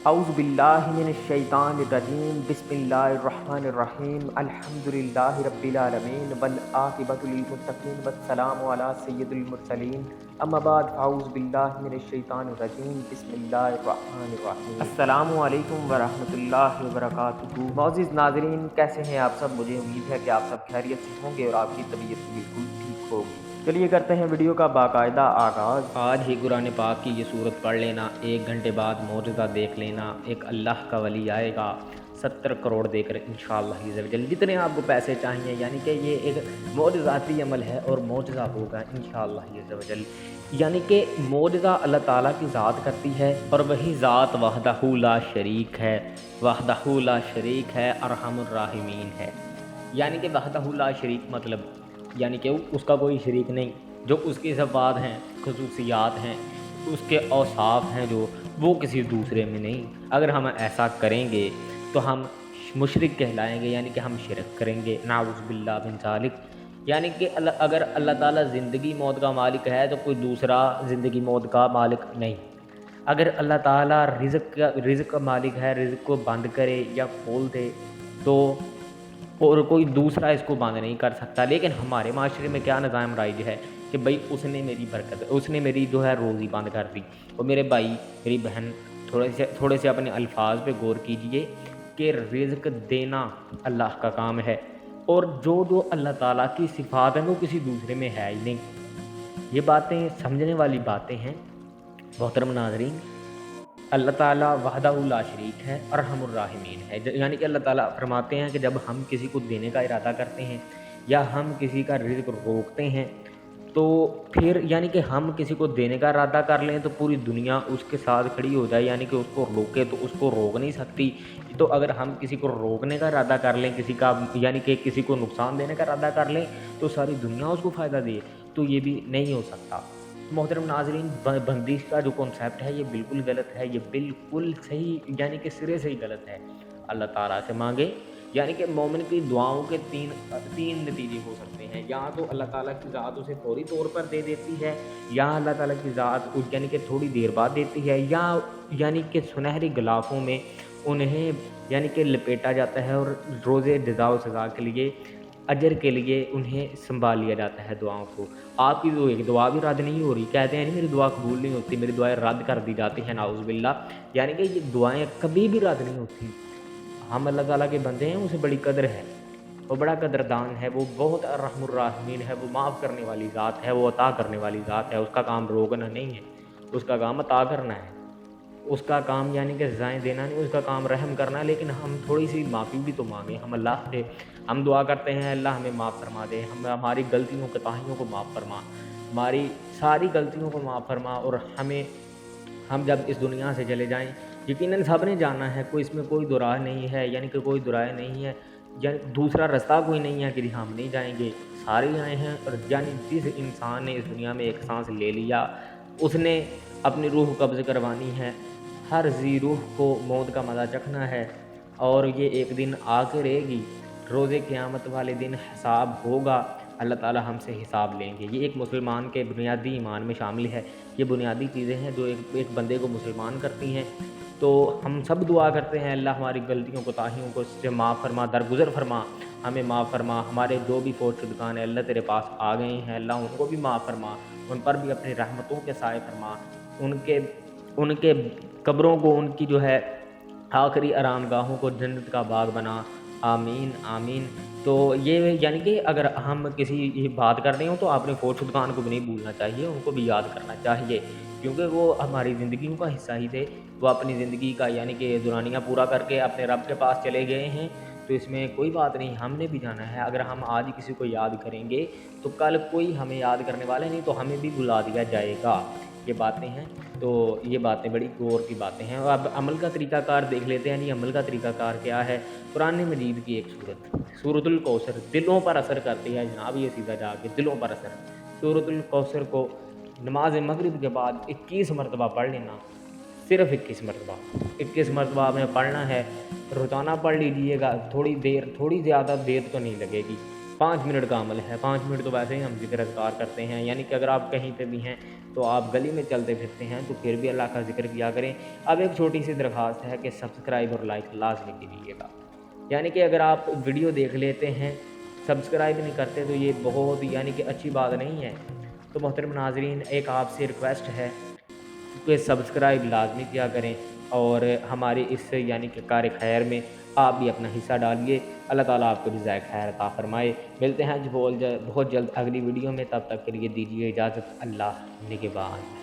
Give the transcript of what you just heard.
اعوذ باللہ من الشیطان الرجیم بسم اللہ الرحمن الرحیم الحمدللہ رب العالمین والعاقبۃ للمتقین والسلام علی سید المرسلین اما بعد اعوذ باللہ من الشیطان الرجیم بسم اللہ الرحمن الرحیم السلام علیکم ورحمۃ اللہ وبرکاتہ۔ معزز ناظرین، کیسے ہیں آپ سب؟ مجھے امید ہے کہ آپ سب خیریت سے ہوں گے اور آپ کی طبیعت بالکل ٹھیک ہوگی۔ چلیے کرتے ہیں ویڈیو کا باقاعدہ آغاز۔ آج ہی قرآن پاک کی یہ صورت پڑھ لینا، 1 گھنٹے بعد معجزہ دیکھ لینا، ایک اللہ کا ولی آئے گا 70 کروڑ دے کر انشاءاللہ عزوجل، جتنے آپ کو پیسے چاہیے، یعنی کہ یہ ایک معجزاتی عمل ہے اور معجزہ ہوگا انشاءاللہ عزوجل۔ یعنی کہ معجزہ اللہ تعالیٰ کی ذات کرتی ہے اور وہی ذات وحدہ لا شریک ہے، وحدہ لا شریک ہے، ارحم الراحمین ہے۔ یعنی کہ وحدہ لا شریک مطلب یعنی کہ اس کا کوئی شریک نہیں، جو اس کی صفات ہیں، خصوصیات ہیں، اس کے اوصاف ہیں جو وہ کسی دوسرے میں نہیں۔ اگر ہم ایسا کریں گے تو ہم مشرک کہلائیں گے، یعنی کہ ہم شرک کریں گے، نعوذ باللہ من ذالک۔ یعنی کہ اگر اللہ تعالیٰ زندگی موت کا مالک ہے تو کوئی دوسرا زندگی موت کا مالک نہیں۔ اگر اللہ تعالیٰ رزق کا مالک ہے، رزق کو بند کرے یا کھول دے تو اور کوئی دوسرا اس کو بند نہیں کر سکتا۔ لیکن ہمارے معاشرے میں کیا نظام رائج ہے کہ بھائی اس نے میری برکت، اس نے میری جو ہے روزی بند کر دی۔ اور میرے بھائی، میری بہن، تھوڑے سے اپنے الفاظ پہ غور کیجئے کہ رزق دینا اللہ کا کام ہے، اور جو اللہ تعالیٰ کی صفات ہیں وہ کسی دوسرے میں ہے ہی نہیں۔ یہ باتیں سمجھنے والی باتیں ہیں محترم ناظرین۔ اللہ تعالیٰ وحدہ لا شریک ہے، ارحم الراحمین ہے۔ یعنی کہ اللہ تعالیٰ فرماتے ہیں کہ جب ہم کسی کو دینے کا ارادہ کرتے ہیں یا ہم کسی کا رزق روکتے ہیں تو پھر یعنی کہ ہم کسی کو دینے کا ارادہ کر لیں تو پوری دنیا اس کے ساتھ کھڑی ہو جائے، یعنی کہ اس کو روکے تو اس کو روک نہیں سکتی۔ تو اگر ہم کسی کو روکنے کا ارادہ کر لیں، یعنی کہ کسی کو نقصان دینے کا ارادہ کر لیں تو ساری دنیا اس کو فائدہ دے، تو یہ بھی نہیں ہو سکتا۔ محترم ناظرین، بندش کا جو کنسیپٹ ہے یہ بالکل غلط ہے، یہ بالکل صحیح یعنی کہ سرے سے ہی غلط ہے۔ اللہ تعالیٰ سے مانگے، یعنی کہ مومن کی دعاؤں کے تین نتیجے ہو سکتے ہیں۔ یا تو اللہ تعالیٰ کی ذات اسے فوری طور پر دے دیتی ہے، یا اللہ تعالیٰ کی ذات یعنی کہ تھوڑی دیر بعد دیتی ہے، یا یعنی کہ سنہری غلافوں میں انہیں یعنی کہ لپیٹا جاتا ہے اور روز جزا و سزا کے لیے، اجر کے لیے انہیں سنبھال لیا جاتا ہے دعاؤں کو۔ آپ کی تو ایک دعا بھی رد نہیں ہو رہی، کہتے ہیں نہیں میری دعا قبول نہیں ہوتی، میری دعائیں رد کر دی جاتی ہیں، نعوذ باللہ۔ یعنی کہ یہ دعائیں کبھی بھی رد نہیں ہوتی۔ ہم اللہ تعالیٰ کے بندے ہیں، اسے بڑی قدر ہے، وہ بڑا قدردان ہے، وہ بہت الرحم الراحمین ہے، وہ معاف کرنے والی ذات ہے، وہ عطا کرنے والی ذات ہے۔ اس کا کام روکنا نہیں ہے، اس کا کام عطا کرنا ہے، اس کا کام یعنی کہ رضائیں دینا نہیں، اس کا کام رحم کرنا ہے۔ لیکن ہم تھوڑی سی معافی بھی تو مانگیں ہم اللہ سے۔ ہم دعا کرتے ہیں اللہ ہمیں معاف فرما دے، ہماری غلطیوں کوتاہیوں کو معاف فرما، ہماری ساری غلطیوں کو معاف فرما، اور ہم جب اس دنیا سے چلے جائیں، یقیناً سب نے جانا ہے، کوئی اس میں کوئی دو راہ نہیں ہے، یعنی کہ کوئی دو رائے نہیں ہے، یعنی دوسرا رستہ کوئی نہیں ہے کہ ہم نہیں جائیں گے، سارے آئے ہیں۔ اور یعنی جس انسان نے اس دنیا میں ایک سانس لے لیا اس نے اپنی روح قبض کروانی ہے، ہر ذی روح کو موت کا مزہ چکھنا ہے، اور یہ ایک دن آ کے رہے گی، روز قیامت والے دن حساب ہوگا، اللہ تعالیٰ ہم سے حساب لیں گے۔ یہ ایک مسلمان کے بنیادی ایمان میں شامل ہے، یہ بنیادی چیزیں ہیں جو ایک بندے کو مسلمان کرتی ہیں۔ تو ہم سب دعا کرتے ہیں اللہ ہماری غلطیوں کوتاہیوں کو سے معاف فرما، درگزر فرما، ہمیں معاف فرما۔ ہمارے جو بھی فوت شدگان ہیں اللہ تیرے پاس آ گئے ہیں، اللہ ان کو بھی معاف فرما، ان پر بھی اپنی رحمتوں کے سائے فرما، ان کے قبروں کو، ان کی جو ہے آخری آرام گاہوں کو جنت کا باغ بنا، آمین آمین۔ تو یہ یعنی کہ اگر ہم کسی بات کر رہے ہوں تو اپنے فوت شدگان کو بھی نہیں بھولنا چاہیے، ان کو بھی یاد کرنا چاہیے، کیونکہ وہ ہماری زندگیوں کا حصہ ہی تھے۔ وہ اپنی زندگی کا یعنی کہ دورانیہ پورا کر کے اپنے رب کے پاس چلے گئے ہیں، تو اس میں کوئی بات نہیں، ہم نے بھی جانا ہے۔ اگر ہم آج کسی کو یاد کریں گے تو کل کوئی ہمیں یاد کرنے والے نہیں، تو ہمیں بھی بلا دیا جائے گا۔ یہ باتیں ہیں، تو یہ باتیں بڑی غور کی باتیں ہیں۔ اور اب عمل کا طریقہ کار دیکھ لیتے ہیں۔ عمل کا طریقہ کار کیا ہے؟ قرآن مجید کی ایک سورۃ الکوثر دلوں پر اثر کرتی ہے جناب، یہ سیدھا جا کے دلوں پر اثر۔ سورۃ الکوثر کو نماز مغرب کے بعد 21 مرتبہ پڑھ لینا، صرف 21 مرتبہ آپ نے پڑھنا ہے۔ روزانہ پڑھ لیجئے گا، تھوڑی زیادہ دیر تو نہیں لگے گی، 5 منٹ کا عمل ہے، 5 منٹ تو ویسے ہی ہم ذکر اذکار کرتے ہیں، یعنی کہ اگر آپ کہیں پہ بھی ہیں تو آپ گلی میں چلتے پھرتے ہیں تو پھر بھی اللہ کا ذکر کیا کریں۔ اب ایک چھوٹی سی درخواست ہے کہ سبسکرائب اور لائک لازمی کیجیے گا، یعنی کہ اگر آپ ویڈیو دیکھ لیتے ہیں سبسکرائب نہیں کرتے تو یہ بہت یعنی کہ اچھی بات نہیں ہے۔ تو محترم ناظرین، ایک آپ سے ریکویسٹ ہے کہ سبسکرائب لازمی کیا کریں اور ہماری اس یعنی کہ کار خیر میں آپ بھی اپنا حصہ ڈالیے۔ اللہ تعالیٰ آپ کو جزائے خیر عطا فرمائے۔ ملتے ہیں بہت جلد اگلی ویڈیو میں، تب تک کے لیے دیجیے اجازت۔ اللہ نگہبان۔